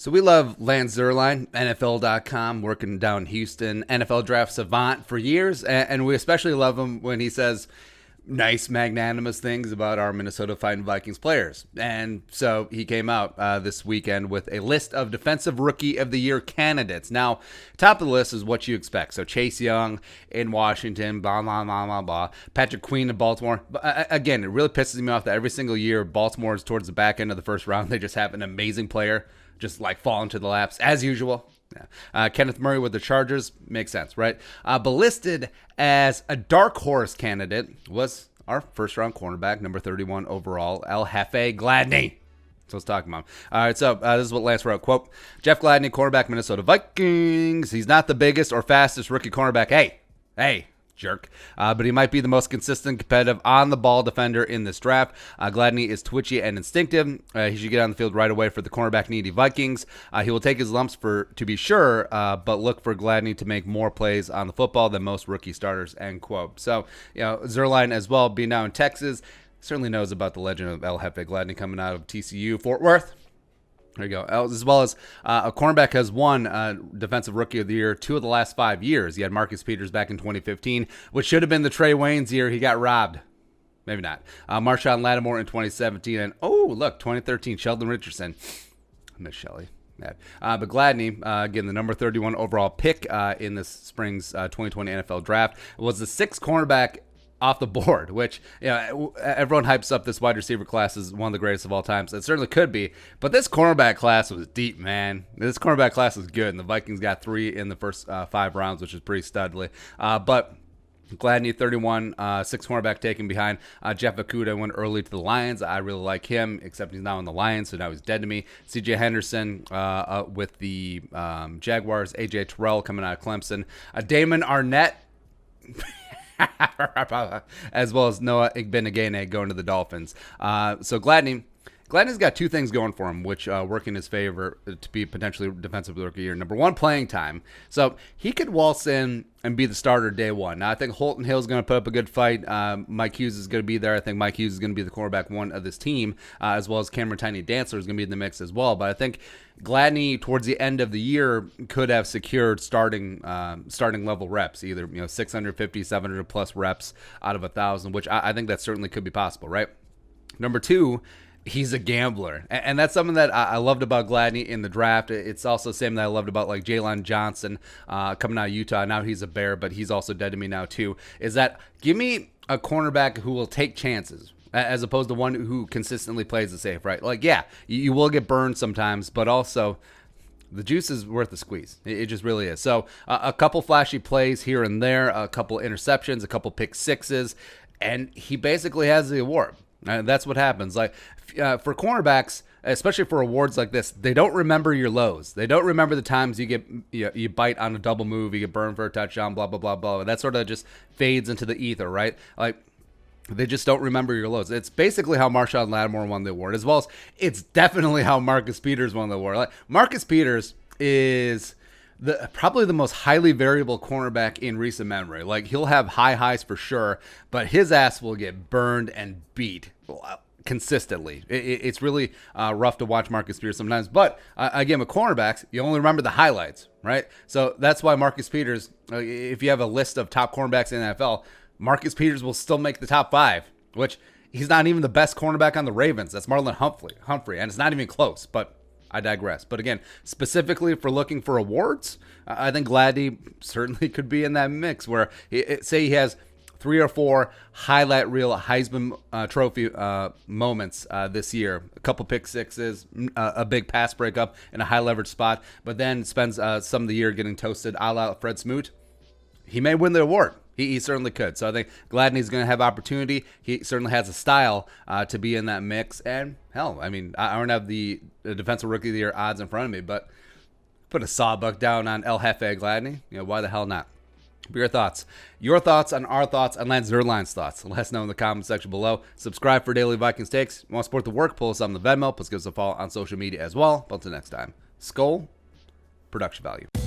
So we love Lance Zerlein, NFL.com, working down in Houston, NFL draft savant for years, and we especially love him when he says nice, magnanimous things about our Minnesota Vikings players. And so he came out this weekend with a list of Defensive Rookie of the Year candidates. Now, top of the list is what you expect. So Chase Young in Washington, blah, blah, blah, blah, blah. Patrick Queen in Baltimore. Again, it really pisses me off that every single year Baltimore is towards the back end of the first round. They just have an amazing player just like fall into the laps as usual. Yeah. Kenneth Murray with the Chargers makes sense, right? But listed as a Darkhorse candidate was our first-round cornerback, number 31 overall, Jeff Gladney. So let's talk about him. All right, so this is what Lance wrote. Quote, Jeff Gladney, cornerback, Minnesota Vikings. He's not the biggest or fastest rookie cornerback. Hey, jerk. But he might be the most consistent, competitive, on-the-ball defender in this draft. Gladney is twitchy and instinctive. He should get on the field right away for the cornerback-needy Vikings. He will take his lumps to be sure, but look for Gladney to make more plays on the football than most rookie starters, end quote. So, Zerlein as well, being now in Texas, certainly knows about the legend of Jeff Gladney coming out of TCU, Fort Worth. There you go. As well as a cornerback has won Defensive Rookie of the Year 2 of the last 5 years. He had Marcus Peters back in 2015, which should have been the Trey Waynes year. He got robbed. Maybe not. Marshawn Lattimore in 2017. And, 2013, Sheldon Richardson. I miss Shelly. But Gladney, again, the number 31 overall pick in this spring's 2020 NFL Draft, was the 6th cornerback off the board, which everyone hypes up this wide receiver class as one of the greatest of all time. So it certainly could be, but this cornerback class was deep, man. This cornerback class was good, and the Vikings got 3 in the first 5 rounds, which is pretty studly. But Gladney, 31, 6th cornerback taken behind Jeff Okudah, went early to the Lions. I really like him, except he's now in the Lions, so now he's dead to me. C.J. Henderson with the Jaguars. A.J. Terrell coming out of Clemson. Damon Arnett. As well as Noah Igbenegene going to the Dolphins. So Gladney's got 2 things going for him, which work in his favor to be potentially Defensive Rookie of the Year. Number 1, playing time. So he could waltz in and be the starter day one. Now, I think Holton Hill's going to put up a good fight. Mike Hughes is going to be there. I think Mike Hughes is going to be the cornerback 1 of this team, as well as Cameron Tiny Dancer is going to be in the mix as well. But I think Gladney, towards the end of the year, could have secured starting level reps, either 650, 700 plus reps out of 1,000, which I think that certainly could be possible, right? Number 2, he's a gambler, and that's something that I loved about Gladney in the draft. It's also the same that I loved about like Jalen Johnson coming out of Utah. Now he's a Bear, but he's also dead to me now too. Is that give me a cornerback who will take chances as opposed to one who consistently plays it safe, right? Like, yeah, you will get burned sometimes, but also the juice is worth the squeeze. It just really is. So a couple flashy plays here and there, a couple interceptions, a couple pick sixes, and he basically has the award. That's what happens. Like for cornerbacks, especially for awards like this, they don't remember your lows. They don't remember the times you bite on a double move, you get burned for a touchdown, blah blah blah blah. That sort of just fades into the ether, right? Like they just don't remember your lows. It's basically how Marshawn Lattimore won the award, as well as it's definitely how Marcus Peters won the award. Like Marcus Peters is probably the most highly variable cornerback in recent memory. Like he'll have high highs for sure, but his ass will get burned and beat consistently. It's really rough to watch Marcus Peters sometimes. But again, with cornerbacks, you only remember the highlights, right? So that's why Marcus Peters, if you have a list of top cornerbacks in the NFL, Marcus Peters will still make the top 5, which he's not even the best cornerback on the Ravens. That's Marlon Humphrey, and it's not even close, but I digress. But again, specifically for looking for awards, I think Gladney certainly could be in that mix where say he has 3 or 4 highlight reel Heisman Trophy moments this year. A couple pick sixes, a big pass breakup in a high leverage spot, but then spends some of the year getting toasted a la Fred Smoot. He may win the award. He certainly could. So I think Gladney's going to have opportunity. He certainly has a style to be in that mix. And hell, I mean, I don't have the Defensive Rookie of the Year odds in front of me, but put a sawbuck down on Jeff Gladney. Why the hell not? Your thoughts on our thoughts, on Lance Zerlein's thoughts. Let us know in the comment section below. Subscribe for daily Vikings takes. You want to support the work? Pull us on the Venmo. Plus give us a follow on social media as well. But until next time, Skull Production Value.